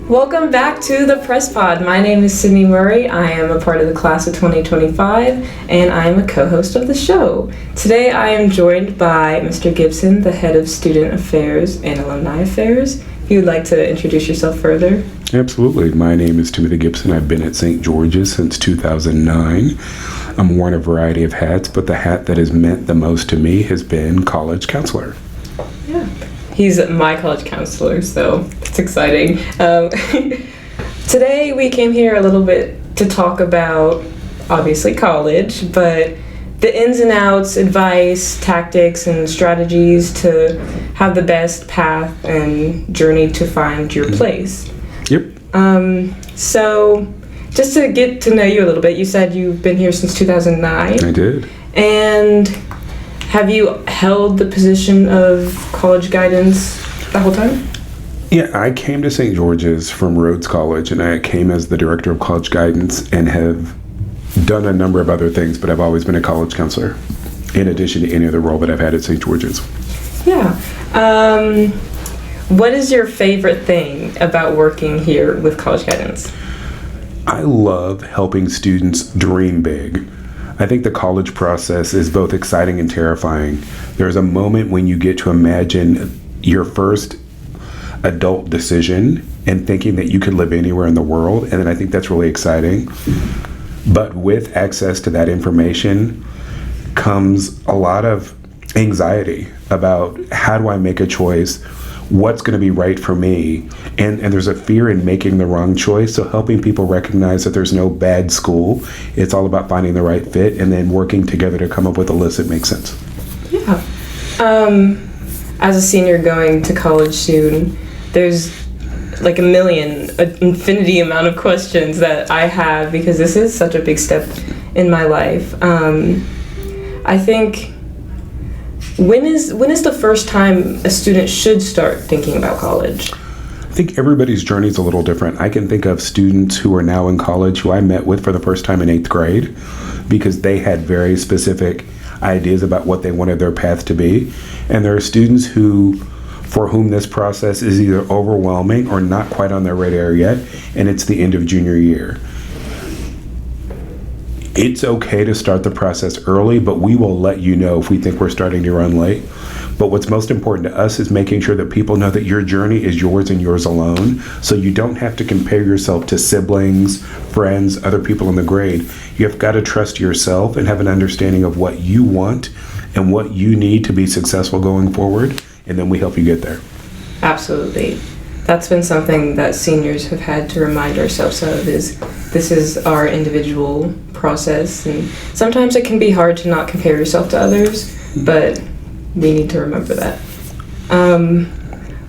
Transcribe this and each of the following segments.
Welcome back to the Press Pod. My name is Sydney Murray. I am a part of the class of 2025, and I am a co-host of the show. Today I am joined by Mr. Gibson, the head of Student Affairs and Alumni Affairs. If you would like to introduce yourself further. Absolutely. My name is Timothy Gibson. I've been at St. George's since 2009. I'm worn a variety of hats, but the hat that has meant the most to me has been college counselor. Yeah. He's my college counselor, so it's exciting. Today we came here a little bit to talk about, obviously, college, but the ins and outs, advice, tactics, and strategies to have the best path and journey to find your place. Yep. So just to get to know you a little bit, you said you've been here since 2009. I did. And have you held the position of college guidance the whole time? Yeah, I came to St. George's from Rhodes College, and I came as the director of college guidance and have done a number of other things, but I've always been a college counselor, in addition to any other role that I've had at St. George's. Yeah. What is your favorite thing about working here with college guidance? I love helping students dream big. I think the college process is both exciting and terrifying. There's a moment when you get to imagine your first adult decision and thinking that you could live anywhere in the world, and then I think that's really exciting. But with access to that information comes a lot of anxiety about how do I make a choice, what's going to be right for me, and there's a fear in making the wrong choice. So helping people recognize that there's no bad school, it's all about finding the right fit and then working together to come up with a list that makes sense. Yeah. As a senior going to college soon, there's like an infinity amount of questions that I have because this is such a big step in my life. I think when is the first time a student should start thinking about college? I think everybody's journey is a little different. I can think of students who are now in college who I met with for the first time in 8th grade because they had very specific ideas about what they wanted their path to be. And there are students for whom this process is either overwhelming or not quite on their radar yet, and it's the end of junior year. It's okay to start the process early, but we will let you know if we think we're starting to run late. But what's most important to us is making sure that people know that your journey is yours and yours alone, so you don't have to compare yourself to siblings, friends, other people in the grade. You've got to trust yourself and have an understanding of what you want and what you need to be successful going forward, and then we help you get there. Absolutely. That's been something that seniors have had to remind ourselves of, is this is our individual process, and sometimes it can be hard to not compare yourself to others, but we need to remember that.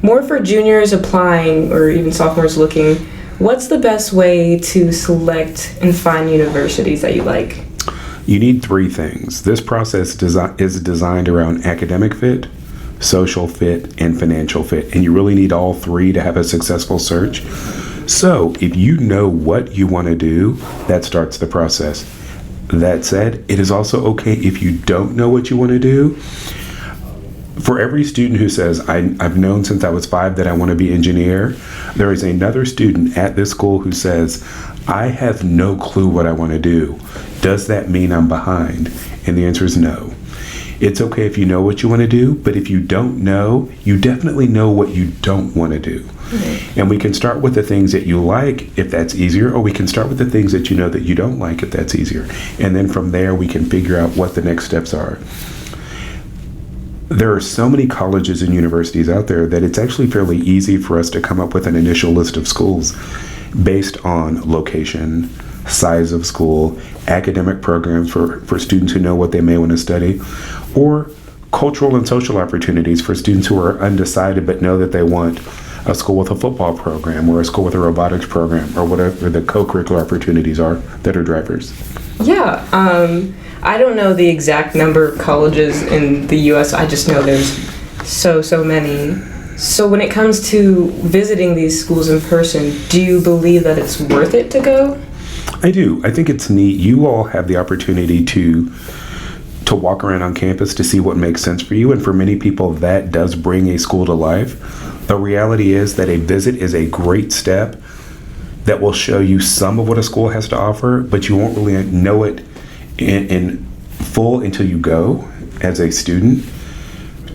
More for juniors applying or even sophomores looking, what's the best way to select and find universities that you like? You need 3 things. This process is designed around academic fit, social fit, and financial fit, and you really need all 3 to have a successful search. So if you know what you want to do, that starts the process. That said, it is also okay if you don't know what you want to do. For every student who says, I've known since I was 5 that I want to be an engineer, there is another student at this school who says, I have no clue what I want to do. Does that mean I'm behind? And the answer is no. It's okay if you know what you want to do, but if you don't know, you definitely know what you don't want to do. Mm-hmm. And we can start with the things that you like, if that's easier, or we can start with the things that you know that you don't like, if that's easier. And then from there, we can figure out what the next steps are. There are so many colleges and universities out there that it's actually fairly easy for us to come up with an initial list of schools based on location, size of school, academic programs for students who know what they may want to study, or cultural and social opportunities for students who are undecided but know that they want a school with a football program or a school with a robotics program or whatever the co-curricular opportunities are that are drivers. Yeah, I don't know the exact number of colleges in the U.S. I just know there's so many. So when it comes to visiting these schools in person, do you believe that it's worth it to go? I do. I think it's neat. You all have the opportunity to walk around on campus to see what makes sense for you, and for many people that does bring a school to life. The reality is that a visit is a great step, that will show you some of what a school has to offer, but you won't really know it in full until you go as a student.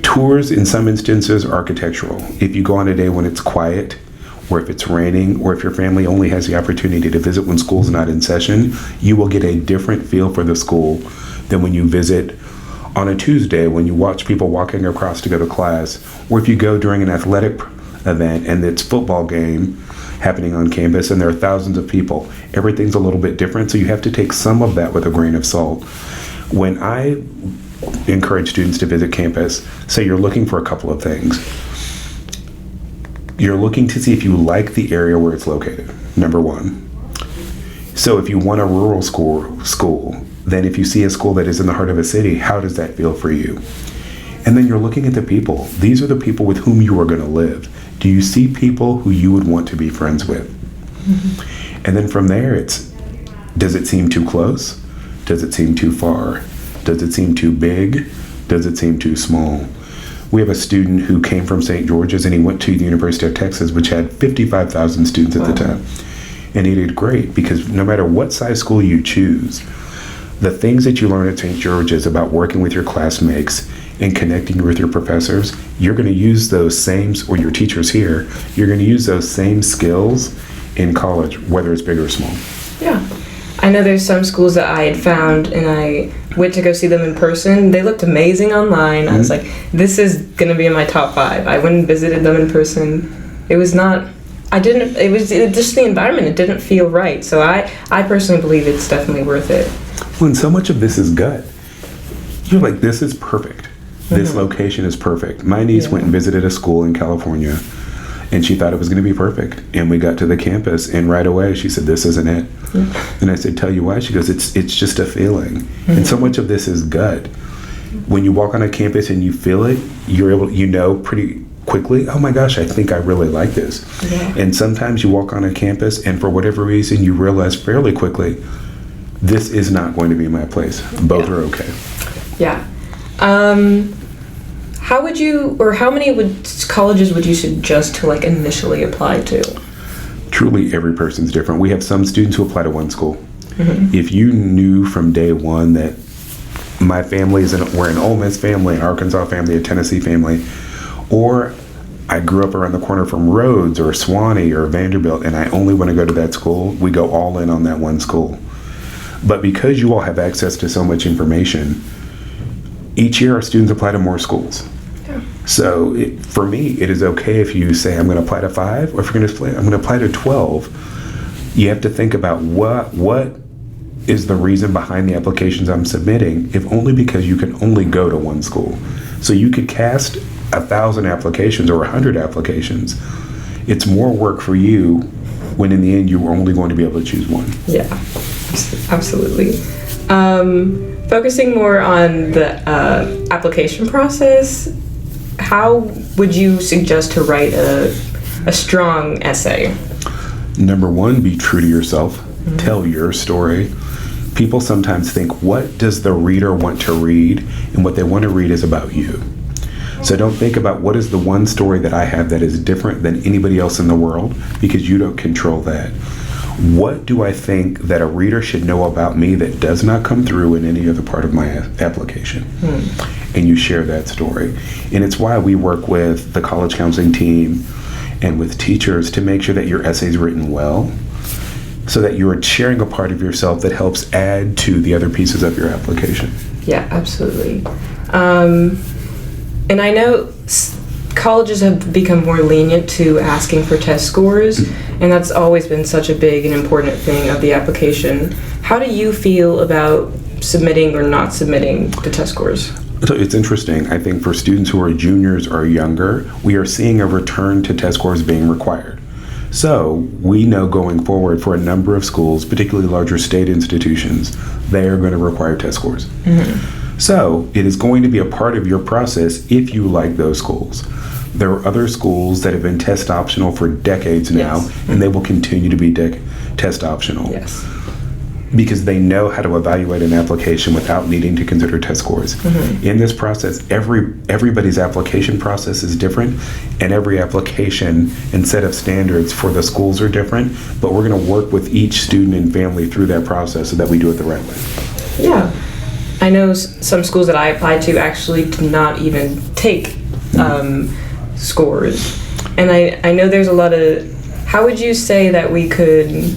Tours, in some instances, are architectural. If you go on a day when it's quiet, or if it's raining, or if your family only has the opportunity to visit when school's not in session, you will get a different feel for the school than when you visit on a Tuesday when you watch people walking across to go to class, or if you go during an athletic event and it's football game happening on campus and there are thousands of people. Everything's a little bit different, so you have to take some of that with a grain of salt. When I encourage students to visit campus, say you're looking for a couple of things. You're looking to see if you like the area where it's located, number one. So if you want a rural school, then if you see a school that is in the heart of a city, how does that feel for you? And then you're looking at the people. These are the people with whom you are going to live. Do you see people who you would want to be friends with? Mm-hmm. And then from there, does it seem too close? Does it seem too far? Does it seem too big? Does it seem too small? We have a student who came from St. George's and he went to the University of Texas, which had 55,000 students at the time. And he did great because no matter what size school you choose, the things that you learn at St. George's about working with your classmates and connecting with your professors, you're going to use those same, or your teachers here, you're going to use those same skills in college, whether it's big or small. Yeah. I know there's some schools that I had found and I went to go see them in person. They looked amazing online. I was like, this is going to be in my top 5. I went and visited them in person. It was just the environment. It didn't feel right. So I personally believe it's definitely worth it. When so much of this is gut, you're like, this is perfect. This location is perfect. My niece went and visited a school in California and she thought it was going to be perfect. And we got to the campus and right away she said, this isn't it. And I said, tell you why? She goes, it's just a feeling. And so much of this is gut. When you walk on a campus and you feel it, you know pretty quickly, oh my gosh, I think I really like this. Yeah. And sometimes you walk on a campus and for whatever reason you realize fairly quickly, this is not going to be my place. Both are okay. Yeah. How would you, or how many colleges would you suggest to initially apply to? Truly, every person's different. We have some students who apply to one school. Mm-hmm. If you knew from day one that my family we're an Ole Miss family, an Arkansas family, a Tennessee family, or I grew up around the corner from Rhodes or Swanee or Vanderbilt, and I only want to go to that school, we go all in on that one school. But because you all have access to so much information, each year our students apply to more schools. Yeah. So for me, it is okay if you say, I'm going to apply to 5, or if you're going to I'm going to apply to 12. You have to think about what is the reason behind the applications I'm submitting, if only because you can only go to one school. So you could cast 1,000 applications or 100 applications. It's more work for you when in the end you are only going to be able to choose one. Yeah, absolutely. Focusing more on the application process, how would you suggest to write a strong essay? Number 1, be true to yourself. Mm-hmm. Tell your story. People sometimes think, what does the reader want to read? And what they want to read is about you. So don't think about what is the one story that I have that is different than anybody else in the world, because you don't control that. What do I think that a reader should know about me that does not come through in any other part of my application? And you share that story. And it's why we work with the college counseling team and with teachers to make sure that your essay is written well, so that you are sharing a part of yourself that helps add to the other pieces of your application. Yeah, absolutely. And I know colleges have become more lenient to asking for test scores, and that's always been such a big and important thing of the application. How do you feel about submitting or not submitting the test scores? So it's interesting. I think for students who are juniors or younger, we are seeing a return to test scores being required. So we know going forward for a number of schools, particularly larger state institutions, they are going to require test scores. Mm-hmm. So it is going to be a part of your process if you like those schools. There are other schools that have been test optional for decades now, and they will continue to be test optional. Yes. because they know how to evaluate an application without needing to consider test scores. In this process, everybody's application process is different, and every application and set of standards for the schools are different, but we're going to work with each student and family through that process so that we do it the right way. Yeah. I know some schools that I applied to actually did not even take scores. And I know there's a lot of, how would you say that we could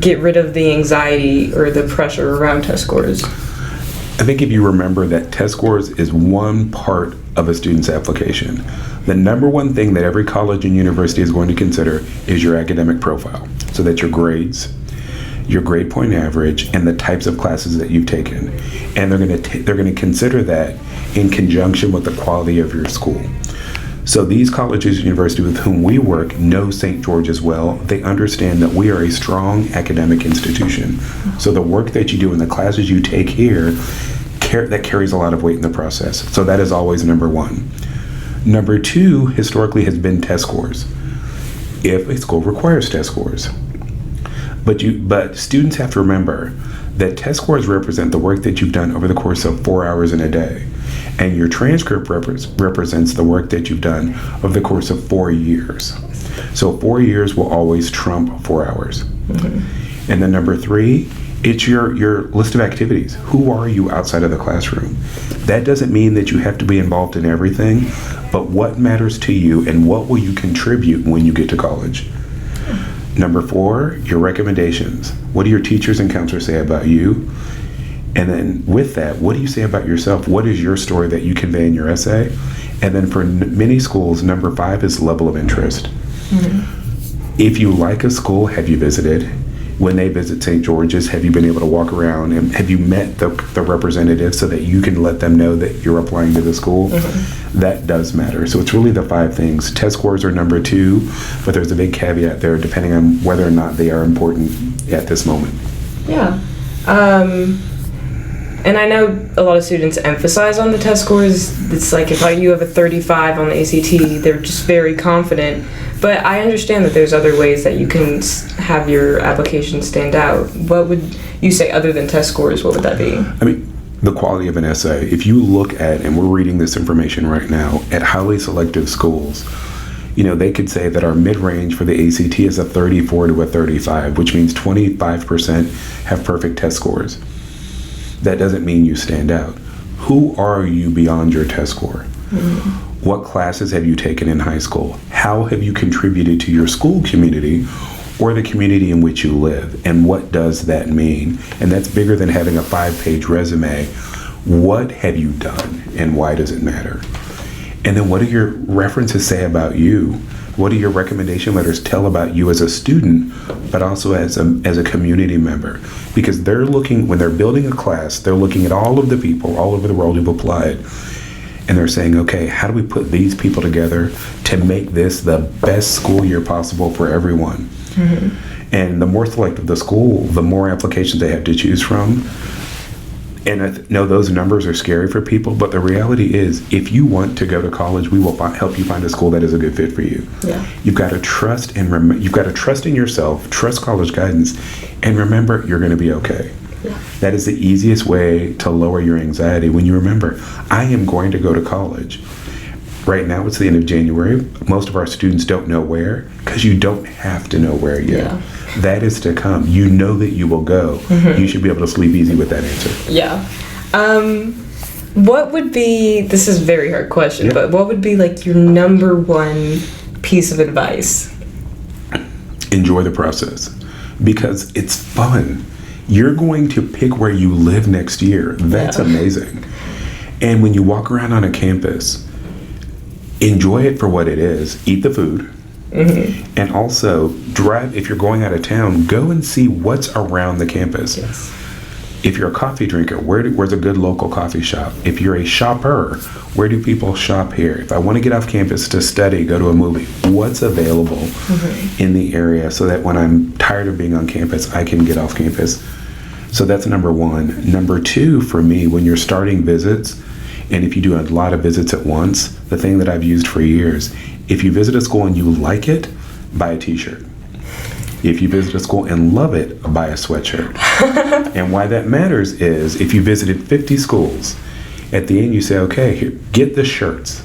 get rid of the anxiety or the pressure around test scores? I think if you remember that test scores is one part of a student's application, the number one thing that every college and university is going to consider is your academic profile. So that's your grades, your grade point average, and the types of classes that you've taken. And they're going to consider that in conjunction with the quality of your school. So these colleges and universities with whom we work know St. George as well. They understand that we are a strong academic institution. So the work that you do and the classes you take here, that carries a lot of weight in the process. So that is always number one. Number two, historically, has been test scores. If a school requires test scores. But students have to remember that test scores represent the work that you've done over the course of 4 hours in a day. And your transcript represents the work that you've done over the course of 4 years. So 4 years will always trump 4 hours. And then number three, it's your list of activities. Who are you outside of the classroom? That doesn't mean that you have to be involved in everything, but what matters to you and what will you contribute when you get to college? Number four, your recommendations. What do your teachers and counselors say about you? And then with that, what do you say about yourself? What is your story that you convey in your essay? And then for many schools, number five is level of interest. If you like a school, have you visited? When they visit St. George's, have you been able to walk around and have you met the representatives so that you can let them know that you're applying to the school? That does matter. So it's really the five things. Test scores are number two, but there's a big caveat there depending on whether or not they are important at this moment. Yeah. And I know a lot of students emphasize on the test scores. It's like if you have a 35 on the ACT, they're just very confident. But I understand that there's other ways that you can have your application stand out. What would you say other than test scores? What would that be? I mean, the quality of an essay. If you look at, and we're reading this information right now, at highly selective schools, they could say that our mid-range for the ACT is a 34 to a 35, which means 25% have perfect test scores. That doesn't mean you stand out. Who are you beyond your test score? What classes have you taken in high school? How have you contributed to your school community or the community in which you live? And what does that mean? And that's bigger than having a 5-page resume. What have you done and why does it matter? And then what do your references say about you? What do your recommendation letters tell about you as a student, but also as a community member? Because they're looking, when they're building a class, they're looking at all of the people all over the world who've applied. And they're saying, okay, how do we put these people together to make this the best school year possible for everyone? And the more selective the school, the more applications they have to choose from. And I know those numbers are scary for people, but the reality is, if you want to go to college, we will help you find a school that is a good fit for you. You've got to trust and you've got to trust in yourself, trust college guidance, and remember you're going to be okay. That is the easiest way to lower your anxiety when you remember, I am going to go to college. Right now, it's the end of January. Most of our students don't know where, because you don't have to know where yet. That is to come. You know that you will go. You should be able to sleep easy with that answer. What would be, this is a very hard question, but what would be like your number one piece of advice? Enjoy the process, because it's fun. You're going to pick where you live next year. That's amazing. And when you walk around on a campus, enjoy it for what it is. Eat the food. And also drive, if you're going out of town, go and see what's around the campus. If you're a coffee drinker, where's a good local coffee shop? If you're a shopper, where do people shop here? If I want to get off campus to study, go to a movie, what's available in the area so that when I'm tired of being on campus, I can get off campus? So that's number one. Number two, for me, when you're starting visits, and if you do a lot of visits at once, the thing that I've used for years, if you visit a school and you like it, buy a t-shirt. If you visit a school and love it, buy a sweatshirt. And why that matters is if you visited 50 schools, at the end you say, okay, here, get the shirts.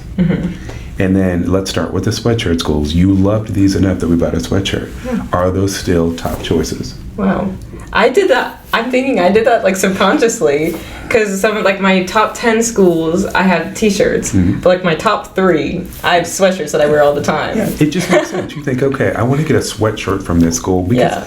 And then let's start with the sweatshirt schools. You loved these enough that we bought a sweatshirt. Yeah. Are those still top choices? Wow. I did that. I'm thinking I did that like subconsciously because some of like my top 10 schools I had t-shirts, but like my top 3 I have sweatshirts that I wear all the time. Yeah, it just makes sense. You think, okay, I want to get a sweatshirt from this school because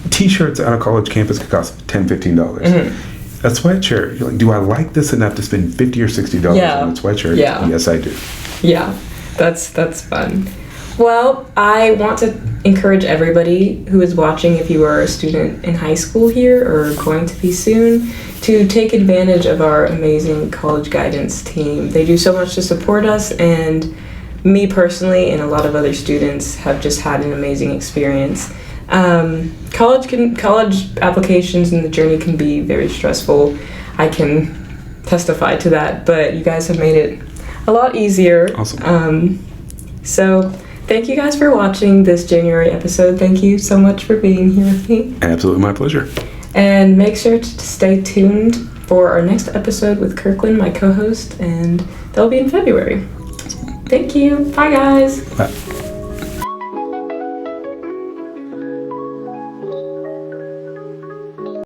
t-shirts on a college campus could cost $10, $15. A sweatshirt, you're like, do I like this enough to spend $50 or $60 on a sweatshirt? Yeah. Yes, I do. Yeah, that's fun. Well, I want to encourage everybody who is watching, if you are a student in high school here or going to be soon, to take advantage of our amazing college guidance team. They do so much to support us, and me personally and a lot of other students have just had an amazing experience. College applications and the journey can be very stressful. I can testify to that, but you guys have made it a lot easier. Awesome. So thank you guys for watching this January episode. Thank you so much for being here with me. Absolutely my pleasure. And make sure to stay tuned for our next episode with Kirkland, my co-host, and that'll be in February. Thank you. Bye, guys. Bye.